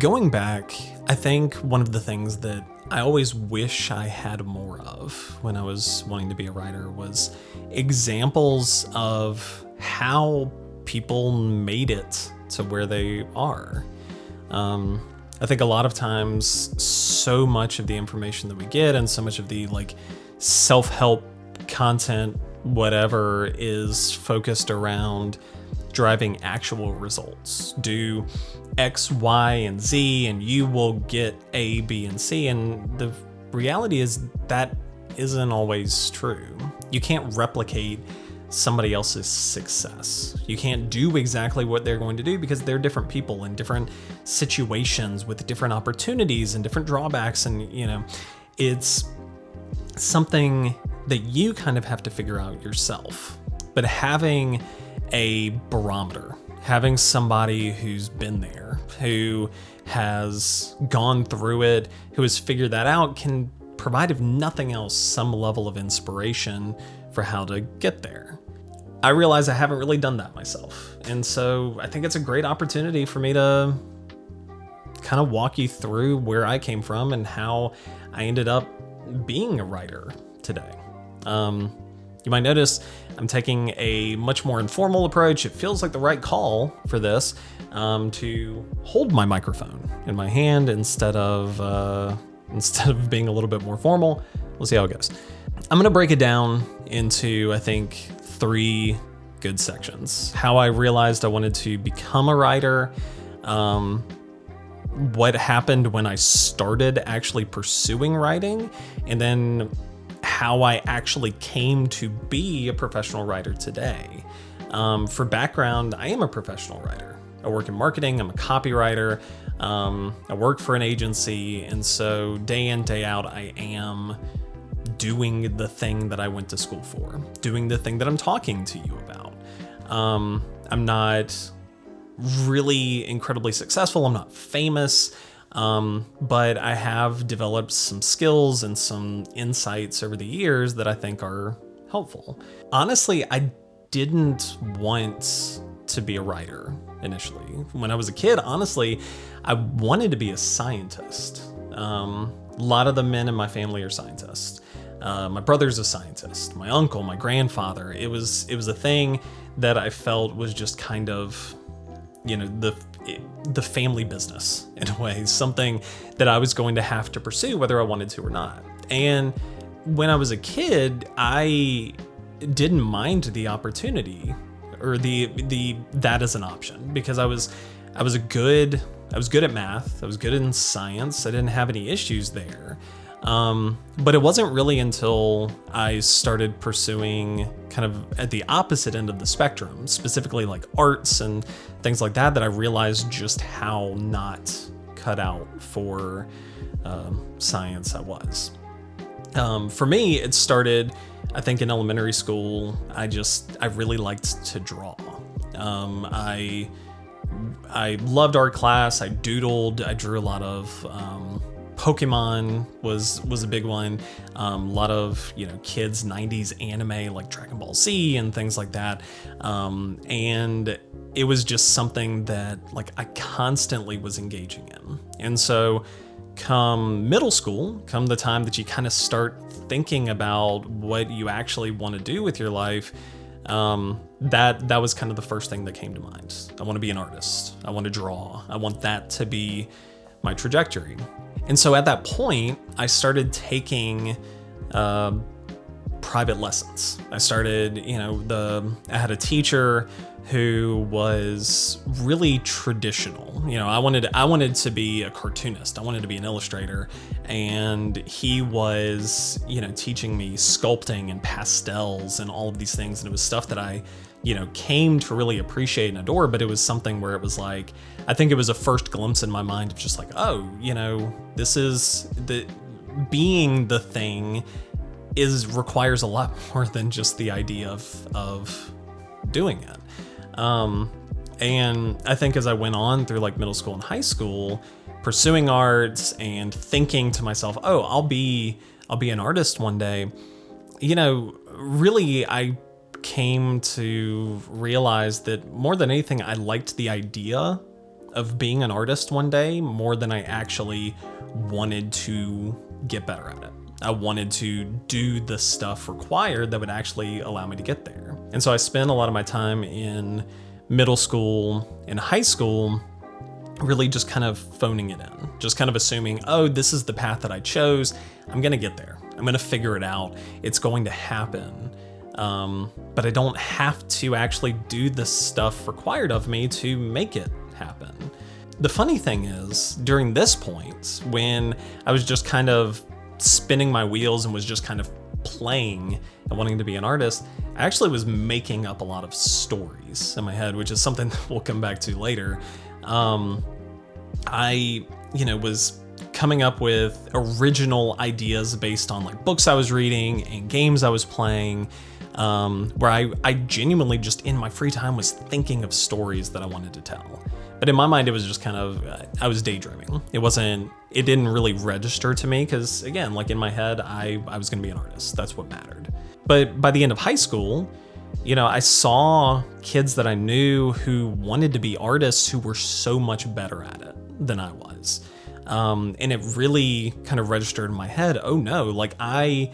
Going back, I think one of the things that I always wish I had more of when I was wanting to be a writer was examples of how people made it to where they are. I think a lot of times, so much of the information that we get and so much of the self-help content, whatever, is focused around driving actual results. Do X, Y, and Z, and you will get A, B, and C. And the reality is that isn't always true. You can't replicate somebody else's success. You can't do exactly what they're going to do because they're different people in different situations with different opportunities and different drawbacks. And, it's something that you kind of have to figure out yourself. But having a barometer, having somebody who's been there, who has gone through it, who has figured that out, can provide, if nothing else, some level of inspiration for how to get there. I realize I haven't really done that myself. And so I think it's a great opportunity for me to kind of walk you through where I came from and how I ended up being a writer today. You might notice I'm taking a much more informal approach. It feels like the right call for this, to hold my microphone in my hand instead of being a little bit more formal. We'll see how it goes. I'm going to break it down into, I think, 3 good sections. How I realized I wanted to become a writer, what happened when I started actually pursuing writing, and then how I actually came to be a professional writer today. For background, I am a professional writer. I work in marketing, I'm a copywriter, I work for an agency, and so day in, day out, I am doing the thing that I went to school for, doing the thing that I'm talking to you about. I'm not really incredibly successful, I'm not famous, but I have developed some skills and some insights over the years that I think are helpful. Honestly, I didn't want to be a writer initially. When I was a kid, honestly, I wanted to be a scientist. A lot of the men in my family are scientists. My brother's a scientist, my uncle, my grandfather. It was a thing that I felt was just kind of, the family business in a way, something that I was going to have to pursue whether I wanted to or not. And when I was a kid, I didn't mind the opportunity or that as an option, because I was good at math, I was good in science, I didn't have any issues there. But it wasn't really until I started pursuing kind of at the opposite end of the spectrum, specifically like arts and things like that I realized just how not cut out for science I was. For me, it started, I think, in elementary school. I really liked to draw. I loved art class. I doodled. I drew a lot of Pokemon was a big one. A lot of kids 90s anime like Dragon Ball Z and things like that. And it was just something that I constantly was engaging in. And so come middle school, come the time that you kind of start thinking about what you actually want to do with your life, that was kind of the first thing that came to mind. I want to be an artist. I want to draw. I want that to be my trajectory. And so at that point, I started taking private lessons. I started, I had a teacher who was really traditional. I wanted to be a cartoonist. I wanted to be an illustrator. And he was, teaching me sculpting and pastels and all of these things. And it was stuff that I, came to really appreciate and adore, but it was something where it was I think it was a first glimpse in my mind of just this is being the thing requires a lot more than just the idea of doing it. And I think as I went on through middle school and high school, pursuing arts and thinking to myself, I'll be an artist one day, really I came to realize that more than anything, I liked the idea of being an artist one day more than I actually wanted to get better at it. I wanted to do the stuff required that would actually allow me to get there. And so I spent a lot of my time in middle school and high school really just kind of phoning it in, just kind of assuming, oh, this is the path that I chose. I'm going to get there. I'm going to figure it out. It's going to happen. But I don't have to actually do the stuff required of me to make it happen. The funny thing is, during this point, when I was just kind of spinning my wheels and was just kind of playing and wanting to be an artist, I actually was making up a lot of stories in my head, which is something that we'll come back to later. I was coming up with original ideas based on like books I was reading and games I was playing, where I genuinely just in my free time was thinking of stories that I wanted to tell. But in my mind, it was just kind of, I was daydreaming. It didn't really register to me because, again, like in my head, I was going to be an artist. That's what mattered. But by the end of high school, I saw kids that I knew who wanted to be artists who were so much better at it than I was. And it really kind of registered in my head, oh no, like I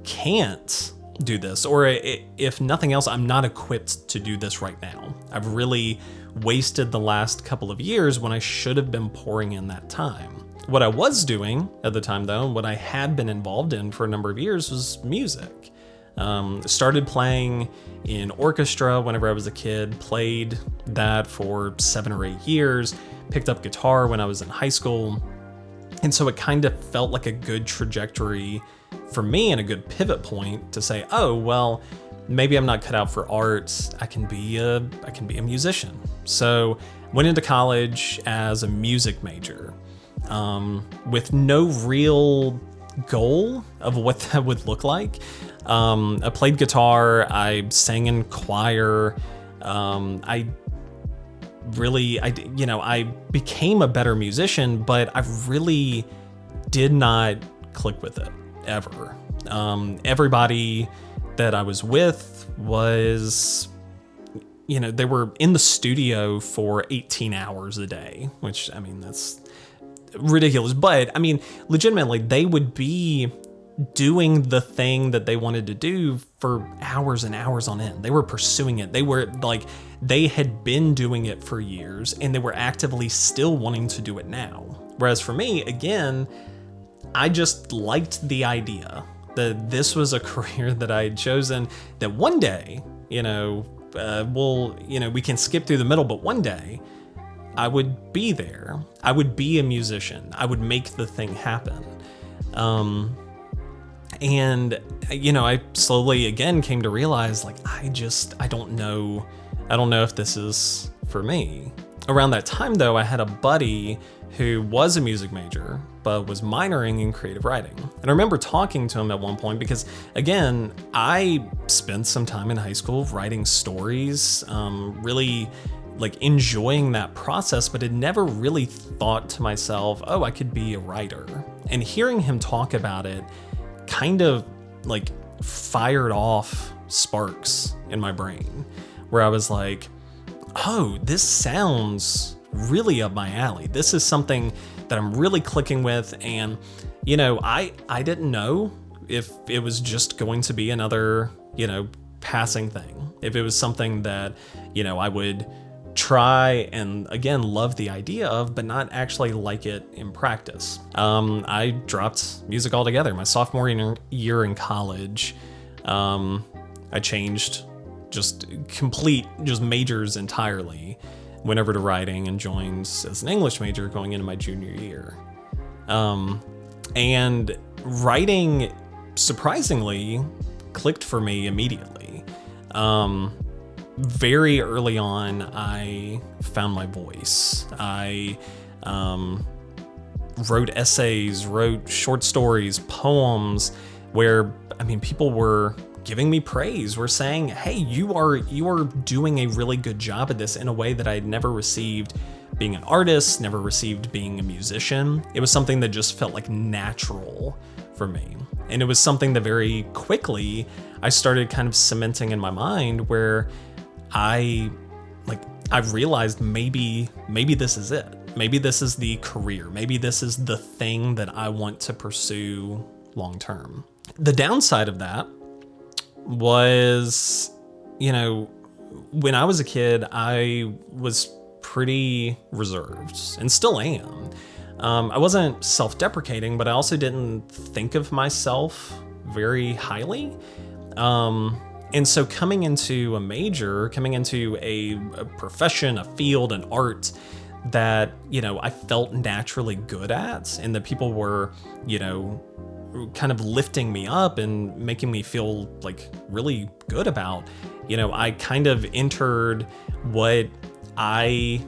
can't do this. Or if nothing else, I'm not equipped to do this right now. I've really wasted the last couple of years when I should have been pouring in that time. What I was doing at the time though, and what I had been involved in for a number of years was music. Started playing in orchestra whenever I was a kid, played that for 7 or 8 years, picked up guitar when I was in high school. And so it kind of felt like a good trajectory for me and a good pivot point to say, oh, well, maybe I'm not cut out for art. I can be a musician. So went into college as a music major, with no real goal of what that would look like. I played guitar, I sang in choir, I became a better musician, but I really did not click with it ever. Everybody that I was with was, they were in the studio for 18 hours a day, which, that's ridiculous. But legitimately, they would be doing the thing that they wanted to do for hours and hours on end. They were pursuing it. They had been doing it for years and they were actively still wanting to do it now. Whereas for me, again, I just liked the idea that this was a career that I had chosen, that one day, we can skip through the middle, but one day I would be there. I would be a musician. I would make the thing happen. And, I slowly again came to realize, I don't know if this is for me. Around that time though, I had a buddy who was a music major, but was minoring in creative writing. And I remember talking to him at one point because, again, I spent some time in high school writing stories, really enjoying that process, but had never really thought to myself, oh, I could be a writer. And hearing him talk about it kind of fired off sparks in my brain where I was like, oh, this sounds really up my alley. This is something that I'm really clicking with. And, I didn't know if it was just going to be another, passing thing. If it was something that, I would try and again love the idea of, but not actually like it in practice. I dropped music altogether. My sophomore year in college, I changed just majors entirely. Went over to writing and joined as an English major going into my junior year. And writing surprisingly clicked for me immediately. Very early on, I found my voice. I wrote essays, wrote short stories, poems, where, people were giving me praise. Were saying, hey, you are doing a really good job at this in a way that I had never received being an artist, never received being a musician. It was something that just felt natural for me. And it was something that very quickly I started kind of cementing in my mind where I I realized maybe this is it. Maybe this is the career. Maybe this is the thing that I want to pursue long term. The downside of that was, when I was a kid, I was pretty reserved and still am. I wasn't self-deprecating, but I also didn't think of myself very highly. And so coming into a profession, a field, an art that, I felt naturally good at, and that people were, kind of lifting me up and making me feel like really good about, I kind of entered what I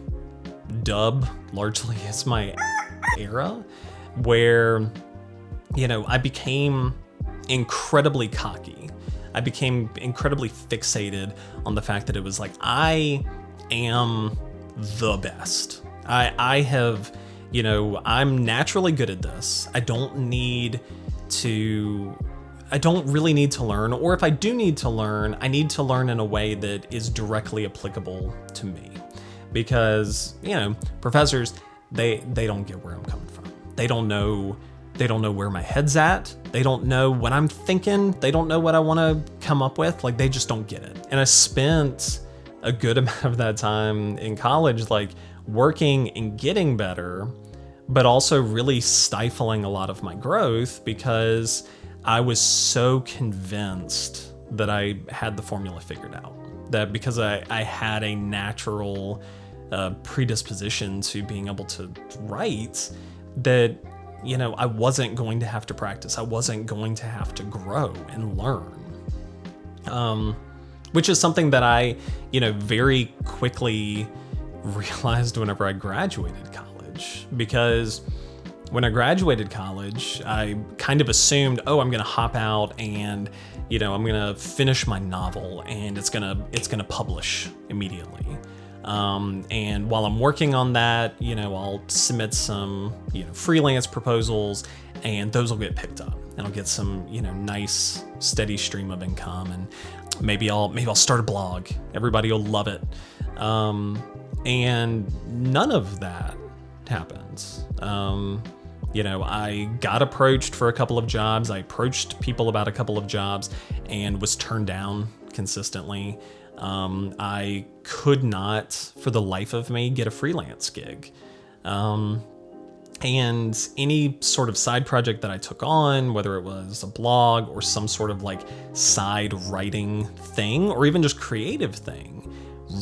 dub largely as my era, where, I became incredibly cocky. I became incredibly fixated on the fact that it was like, I am the best. I have, I'm naturally good at this. I don't really need to learn, or if I do need to learn, I need to learn in a way that is directly applicable to me. Because, professors, they don't get where I'm coming from. They don't know where my head's at. They don't know what I'm thinking. They don't know what I want to come up with. Like, they just don't get it. And I spent a good amount of that time in college, like, working and getting better, but also really stifling a lot of my growth because I was so convinced that I had the formula figured out. That because I had a natural predisposition to being able to write, that I wasn't going to have to practice. I wasn't going to have to grow and learn. Which is something that I, very quickly realized whenever I graduated college. Because when I graduated college, I kind of assumed, I'm going to hop out and, I'm going to finish my novel and it's going to publish immediately. And while I'm working on that, I'll submit some, freelance proposals, and those will get picked up, and I'll get some, nice steady stream of income, and maybe I'll start a blog. Everybody will love it. And none of that happens. I got approached for a couple of jobs. I approached people about a couple of jobs and was turned down consistently. I could not, for the life of me, get a freelance gig. And any sort of side project that I took on, whether it was a blog or some sort of like side writing thing, or even just creative thing,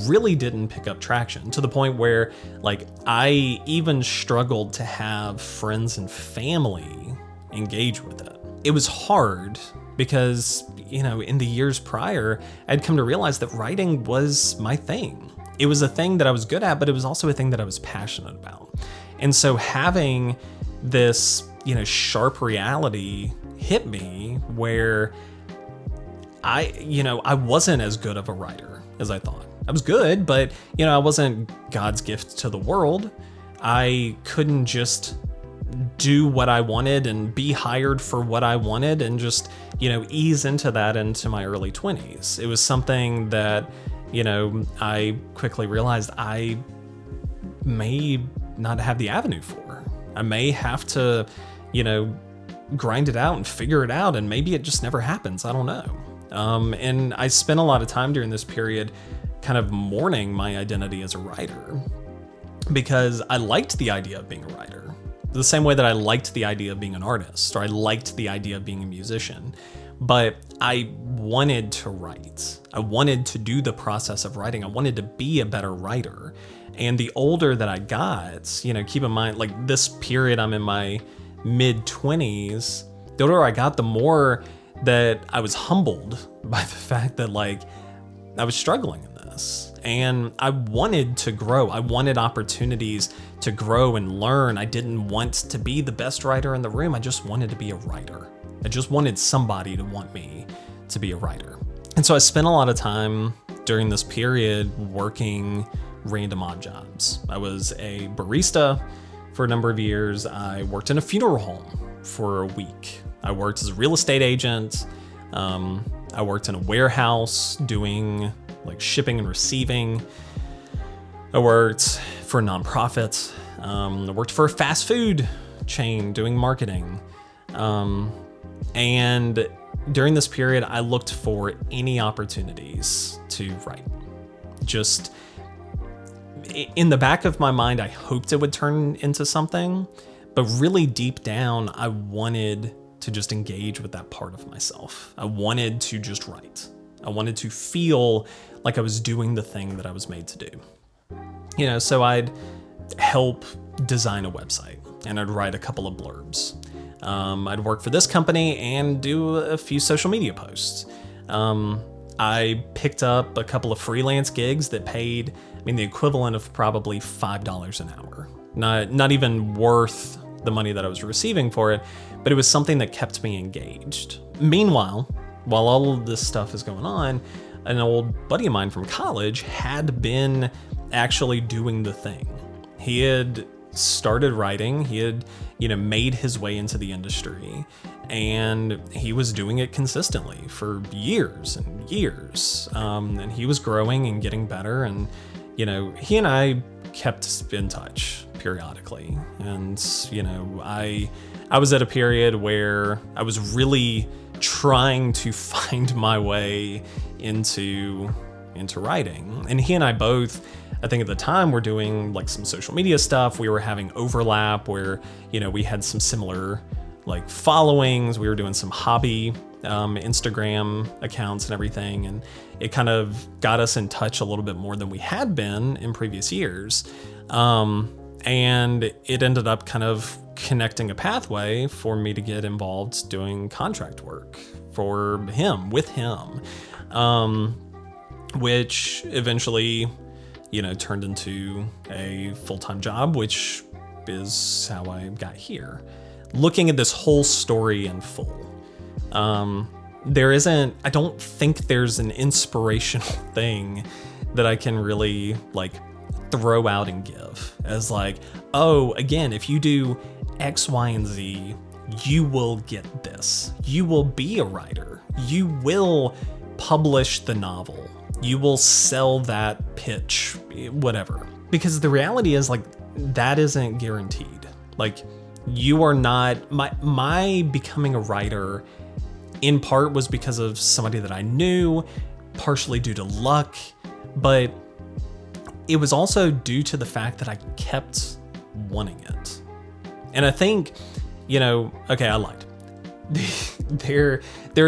really didn't pick up traction, to the point where like I even struggled to have friends and family engage with it. It was hard because, in the years prior, I'd come to realize that writing was my thing. It was a thing that I was good at, but it was also a thing that I was passionate about. And so having this, sharp reality hit me where I wasn't as good of a writer as I thought. I was good, but, I wasn't God's gift to the world. I couldn't just do what I wanted and be hired for what I wanted and just, ease into that into my early 20s. It was something that, I quickly realized I may not have the avenue for. I may have to, grind it out and figure it out, and maybe it just never happens. I don't know. And I spent a lot of time during this period kind of mourning my identity as a writer, because I liked the idea of being a writer the same way that I liked the idea of being an artist, or I liked the idea of being a musician. But I wanted to write. I wanted to do the process of writing. I wanted to be a better writer. And the older that I got, keep in mind, like this period, I'm in my mid-20s, the older I got, the more that I was humbled by the fact that like I was struggling in this. And I wanted to grow. I wanted opportunities to grow and learn. I didn't want to be the best writer in the room. I just wanted to be a writer. I just wanted somebody to want me to be a writer. And so I spent a lot of time during this period working random odd jobs. I was a barista for a number of years. I worked in a funeral home for a week. I worked as a real estate agent. I worked in a warehouse doing like shipping and receiving. I worked for a nonprofit. I worked for a fast food chain doing marketing. And during this period, I looked for any opportunities to write. Just in the back of my mind, I hoped it would turn into something, but really deep down, I wanted to just engage with that part of myself. I wanted to just write. I wanted to feel like I was doing the thing that I was made to do. You know, so I'd help design a website and I'd write a couple of blurbs. I'd work for this company and do a few social media posts. I picked up a couple of freelance gigs that paid, the equivalent of probably $5 an hour. Not even worth the money that I was receiving for it, but it was something that kept me engaged. Meanwhile, while all of this stuff is going on, an old buddy of mine from college had been actually doing the thing. He had started writing, he had, made his way into the industry, and he was doing it consistently for years and years. And he was growing and getting better, and, he and I kept in touch periodically. And, I was at a period where I was really trying to find my way into writing. And he and I both, I think at the time, were doing like some social media stuff. We were having overlap where, we had some similar like followings. We were doing some hobby Instagram accounts and everything. And it kind of got us in touch a little bit more than we had been in previous years. And it ended up kind of connecting a pathway for me to get involved doing contract work for him, with him, which eventually, turned into a full-time job, which is how I got here. Looking at this whole story in full, I don't think there's an inspirational thing that I can really like throw out and give as like, oh, again, if you do X, Y, and Z, you will get this. You will be a writer. You will publish the novel. You will sell that pitch, whatever. Because the reality is like, that isn't guaranteed. Like, you are not, my becoming a writer in part was because of somebody that I knew, partially due to luck, but it was also due to the fact that I kept wanting it. And I think, okay, I lied. There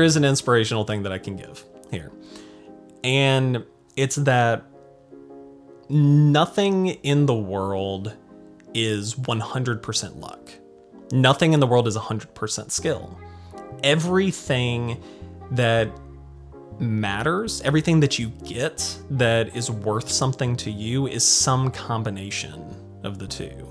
is an inspirational thing that I can give here. And it's that nothing in the world is 100% luck. Nothing in the world is 100% skill. Everything that matters, everything that you get that is worth something to you is some combination of the two.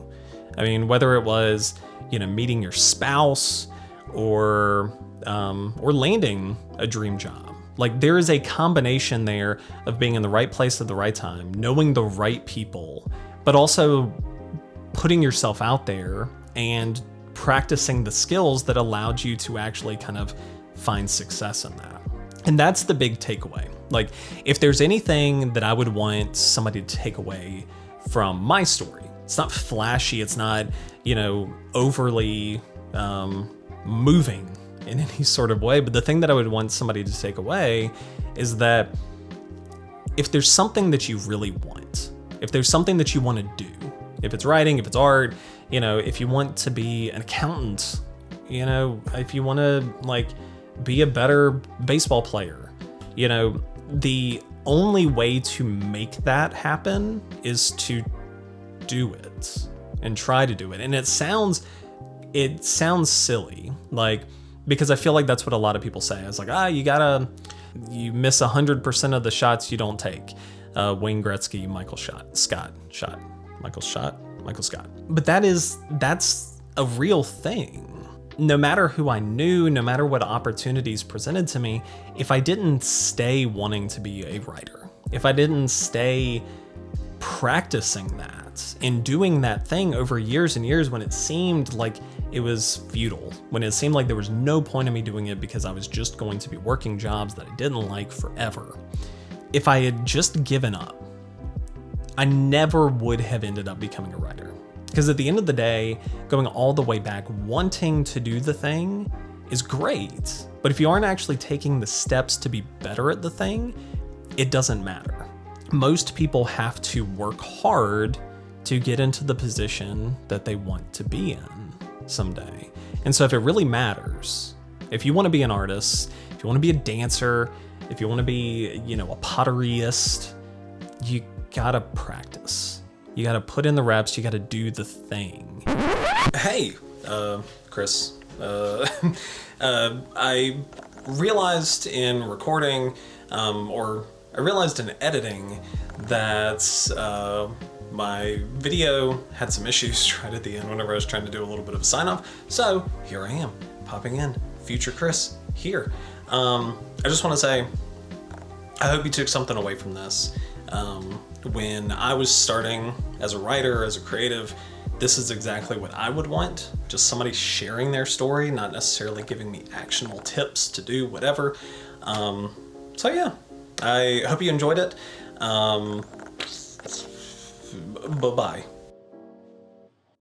Whether it was, meeting your spouse or landing a dream job. Like, there is a combination there of being in the right place at the right time, knowing the right people, but also putting yourself out there and practicing the skills that allowed you to actually kind of find success in that. And that's the big takeaway. Like, if there's anything that I would want somebody to take away from my story, it's not flashy, it's not, overly moving in any sort of way, but the thing that I would want somebody to take away is that if there's something that you really want, if there's something that you want to do, if it's writing, if it's art, if you want to be an accountant, if you want to like be a better baseball player, the only way to make that happen is to do it and try to do it. And it sounds silly, like, because I feel like that's what a lot of people say. It's like, you miss 100% of the shots you don't take. Wayne Gretzky, Michael Scott. But that's a real thing. No matter who I knew, no matter what opportunities presented to me, if I didn't stay wanting to be a writer, if I didn't stay practicing that and doing that thing over years and years when it seemed like it was futile, when it seemed like there was no point in me doing it because I was just going to be working jobs that I didn't like forever. If I had just given up, I never would have ended up becoming a writer. Because at the end of the day, going all the way back, wanting to do the thing is great. But if you aren't actually taking the steps to be better at the thing, it doesn't matter. Most people have to work hard to get into the position that they want to be in someday. And so if it really matters, if you want to be an artist, if you want to be a dancer, if you want to be, you know, a potteryist, you gotta practice. You gotta put in the reps, you gotta do the thing. Hey, Chris, I realized in recording, or I realized in editing that my video had some issues right at the end whenever I was trying to do a little bit of a sign off. So here I am, popping in, future Chris here. I just want to say, I hope you took something away from this. When I was starting as a writer, as a creative, this is exactly what I would want. Just somebody sharing their story, not necessarily giving me actionable tips to do whatever. So yeah, I hope you enjoyed it. Bye-bye.